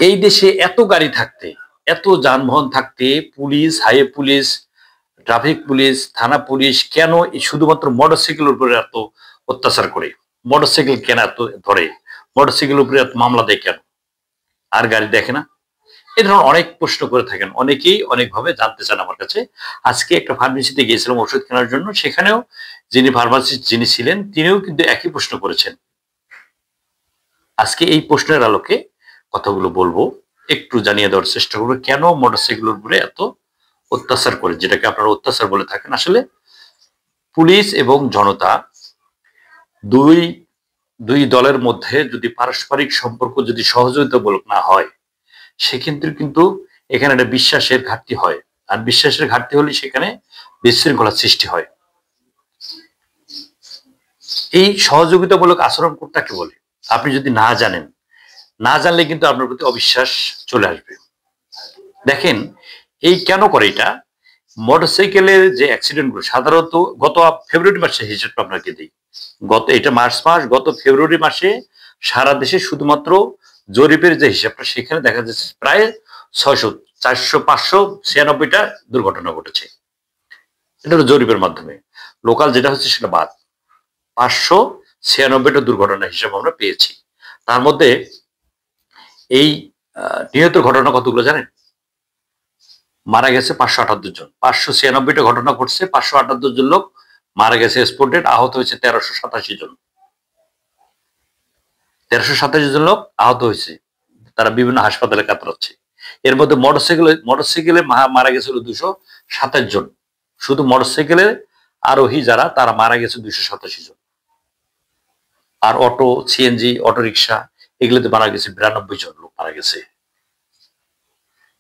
এই দেশে এত গাড়ি থাকতে, এত যানবাহন থাকতে police, highway police, traffic police, থানা পুলিশ কেন শুধুমাত্র মোটরসাইকেলের উপরে এত অত্যাচার করে? মোটরসাইকেল কেন এত ধরে? মোটরসাইকেলের উপরে এত মামলা দেয় কেন? আর গাড়ি দেখে না? এই ধরনের অনেক প্রশ্ন করে থাকেন, অনেকেই অনেকভাবে জানতে চান আমার কাছে। আজকে একটা ফার্মেসিতে গিয়েছিলাম ওষুধ কেনার জন্য, সেখানেও যিনি ফার্মাসিস্ট যিনি ছিলেন তিনিও কিন্তু একই প্রশ্ন করেছেন। আজকে এই প্রশ্নের আলোকে কথাগুলো বলবো, একটু জানিয়ে দেওয়ার চেষ্টা করবো কেন মোটরসাইকেলের উপরে এত অত্যাচার করে, যেটাকে আপনারা অত্যাচার বলে থাকেন। আসলে পুলিশ এবং জনতা দুই দুই দলের মধ্যে যদি পারস্পরিক সম্পর্ক যদি সহযোগিতামূলক না হয়, সেক্ষেত্রে কিন্তু এখানে একটা বিশ্বাসের ঘাটতি হয়। আর বিশ্বাসের ঘাটতি হলে সেখানে বিশৃঙ্খলার সৃষ্টি হয়। এই সহযোগিতামূলক আচরণ কোনটাকে বলে? আপনি যদি না জানেন, না জানলে কিন্তু আপনার প্রতি অবিশ্বাস চলে আসবে। দেখেন, এই কেন করে এটা? মোটরসাইকেলের যে অ্যাক্সিডেন্ট গুলো সাধারণত গত ফেব্রুয়ারি মাসে হিসেবটা আপনাকে দিই। এটা মার্চ মাস, গত ফেব্রুয়ারি মাসে সারা দেশে শুধুমাত্র জরিপের যে হিসাবটা, সেখানে দেখা যাচ্ছে প্রায় 596টা দুর্ঘটনা ঘটেছে। এটা হলো জরিপের মাধ্যমে। লোকাল যেটা হচ্ছে সেটা বাদ। 596টা দুর্ঘটনা হিসাব আমরা পেয়েছি। তার মধ্যে এই নিহত ঘটনা কতগুলো জানেন? মারা গেছে 578 জন। 596টা ঘটনা ঘটছে, 578 জন লোক মারা গেছে স্পটেড, আহত হয়েছে 1387 জন। 1387 জন লোক আহত হয়েছে, তারা বিভিন্ন হাসপাতালে কাতরাচ্ছে। এর মধ্যে মোটরসাইকেলে মারা গেছিল 227 জন। শুধু মোটরসাইকেলের আরোহী যারা, তারা মারা গেছে 287 জন। আর অটো, সিএনজি, অটো রিক্সা এগুলোতে মারা গেছে 92 জন লোক মারা গেছে।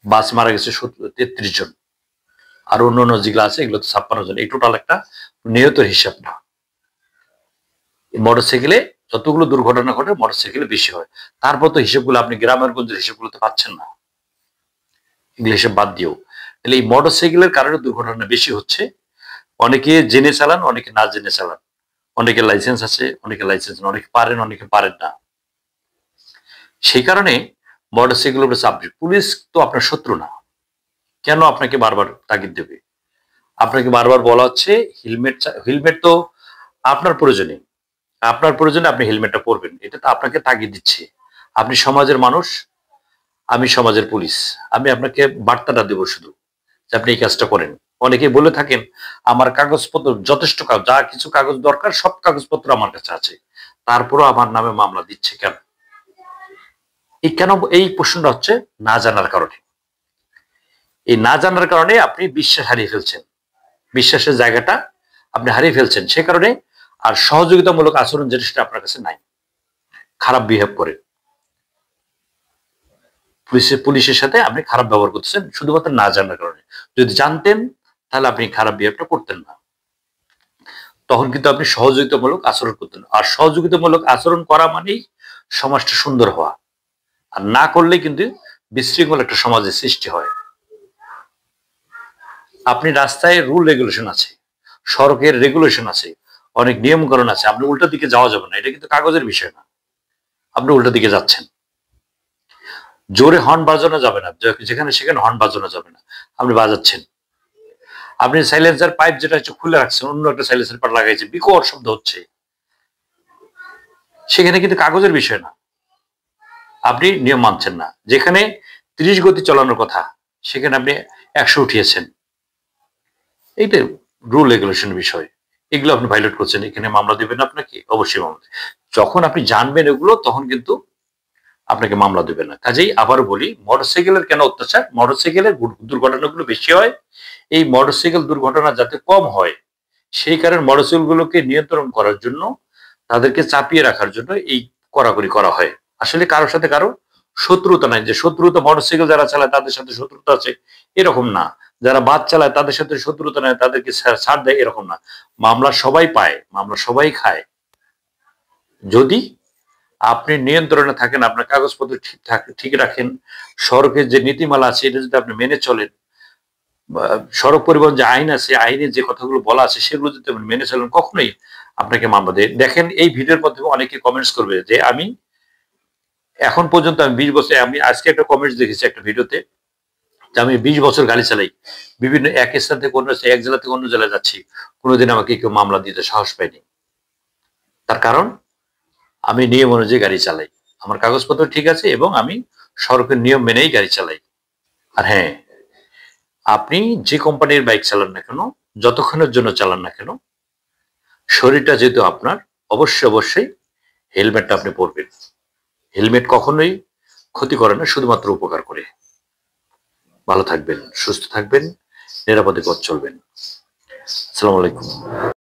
বাস মারা গেছে 33 জন। আর অন্য যেগুলো আছে এগুলোতে 56 জন। এই টোটাল একটা নিহতের হিসাব না। মোটরসাইকেলে যতগুলো দুর্ঘটনা ঘটে মোটরসাইকেলে বেশি হয়। তারপর তো হিসেবগুলো আপনি গ্রামের গঞ্জের হিসেবগুলোতে পাচ্ছেন না, এগুলো হিসেব বাদ দিও। তাহলে এই মোটরসাইকেলের কারণে দুর্ঘটনা বেশি হচ্ছে। অনেকে জেনে চালান, অনেকে না জেনে চালান। অনেকে লাইসেন্স আছে, অনেকে লাইসেন্স না, অনেকে পারেন, অনেকে পারেন না। সেই কারণে মোটরসাইকেলের উপরে চাপ। পুলিশ তো আপনার শত্রু না, কেন আপনাকে বারবার তাগিদ দেবে? আপনাকে বারবার বলা হচ্ছে হেলমেট তো আপনার প্রয়োজনে, আপনি হেলমেটটা পরবেন, এটা তো আপনাকে তাগিদ দিচ্ছে। আপনি সমাজের মানুষ, আমি সমাজের পুলিশ, আমি আপনাকে বার্তাটা দেবো শুধু যে আপনি এই কাজটা করেন। অনেকে বলে থাকেন আমার কাগজপত্র যথেষ্ট, যা কিছু কাগজ দরকার সব কাগজপত্র আমার কাছে আছে, তারপরও আমার নামে মামলা দিচ্ছে কেন? এই প্রশ্নটা হচ্ছে না জানার কারণে। এই না জানার কারণে আপনি বিশ্বাস হারিয়ে ফেলছেন, বিশ্বাসের জায়গাটা আপনি হারিয়ে ফেলছেন। সে কারণে আর সহযোগিতামূলক আচরণ যেটা সেটা আপনার কাছে নাই, খারাপ বিহেভ করে পুলিশের সাথে আপনি খারাপ ব্যবহার করতেছেন শুধুমাত্র না জানার কারণে। যদি জানতেন তাহলে আপনি খারাপ বিহেভটা করতেন না, তখন কিন্তু আপনি সহযোগিতামূলক আচরণ করতেন। আর সহযোগিতামূলক আচরণ করা মানেই সমাজটা সুন্দর হওয়া, আর না করলে কিন্তু বিশৃঙ্খল একটা সমাজের সৃষ্টি হয়। আপনি রাস্তায় রুল রেগুলেশন আছে, সড়কের রেগুলেশন আছে, অনেক নিয়ম কানুন আছে, আপনি উল্টা দিকে যাওয়া যাবে না, এটা কিন্তু কাগজের বিষয় না। আপনি উল্টা দিকে যাচ্ছেন, জোরে হর্ন বাজানো যাবে না, যেখানে সেখানে হর্ন বাজানো যাবে না, আপনি বাজাচ্ছেন। আপনি সাইলেন্সার পাইপ যেটা হচ্ছে খুলে রাখছেন, অন্য একটা সাইলেন্সার পাইপ লাগাইছে, বিকট শব্দ হচ্ছে, সেখানে কিন্তু কাগজের বিষয় না, আপনি নিয়ম মানছেন না। যেখানে 30 গতি চালানোর কথা সেখানে আপনি 100 উঠিয়েছেন, এইটা রুল রেগুলেশন বিষয়, এগুলো আপনি ভাইলেট করছেন, এখানে মামলা দিবেন আপনাকে, অবশ্যই মামলা। যখন আপনি জানবেন এগুলো তখন কিন্তু আপনাকে মামলা দেবে না। কাজেই আবার বলি, মোটরসাইকেলের কেন অত্যাচার? মোটরসাইকেলের দুর্ঘটনাগুলো বেশি হয়। এই মোটরসাইকেল দুর্ঘটনা যাতে কম হয় সেই কারণে মোটরসাইকেলগুলোকে নিয়ন্ত্রণ করার জন্য, তাদেরকে চাপিয়ে রাখার জন্য এই কড়াকড়ি করা হয়। আসলে কারোর সাথে কারো শত্রুতা নাই, যে শত্রুতা মোটরসাইকেল যারা চালায় তাদের সাথে শত্রুতা আছে এরকম না, যারা বাস চালায় তাদের সাথে শত্রুতা নেই, তাদেরকে ছাড় দেয় এরকম না। মামলা সবাই পায়, মামলা সবাই খায়। যদি আপনি নিয়ন্ত্রণে থাকেন, আপনার কাগজপত্র ঠিক রাখেন, সড়কের যে নীতিমালা আছে এটা যদি আপনি মেনে চলেন, সড়ক পরিবহন যে আইন আছে, আইনের যে কথাগুলো বলা আছে সেগুলো যদি আপনি মেনে চলেন, কখনোই আপনাকে মামলা দেয়। দেখেন এই ভিডিওর মাধ্যমে অনেকে কমেন্টস করবে যে আমি এখন পর্যন্ত আমি 20 বছর, আমি আজকে একটা কমেন্টস দেখেছি একটা ভিডিওতে যে আমি 20 বছর গাড়ি চালাই, বিভিন্ন এক স্থান থেকে অন্য, এক জেলা থেকে অন্য জেলায় যাচ্ছি, কোনোদিন আমাকে কেউ মামলা দিতে সাহস পায়নি। তার কারণ আমি নিয়ম অনুযায়ী গাড়ি চালাই, আমার কাগজপত্র ঠিক আছে এবং আমি সড়কের নিয়ম মেনেই গাড়ি চালাই। আর হ্যাঁ, আপনি যে কোম্পানির বাইক চালান না কেন, যতক্ষণের জন্য চালান না কেন, শরীরটা যেহেতু আপনার, অবশ্যই অবশ্যই হেলমেটটা আপনি পরবেন। হেলমেট কখনোই ক্ষতি করে না, শুধুমাত্র উপকার করে। ভালো থাকবেন, সুস্থ থাকবেন, নিরাপদে পথ চলবেন। আসসালামু আলাইকুম।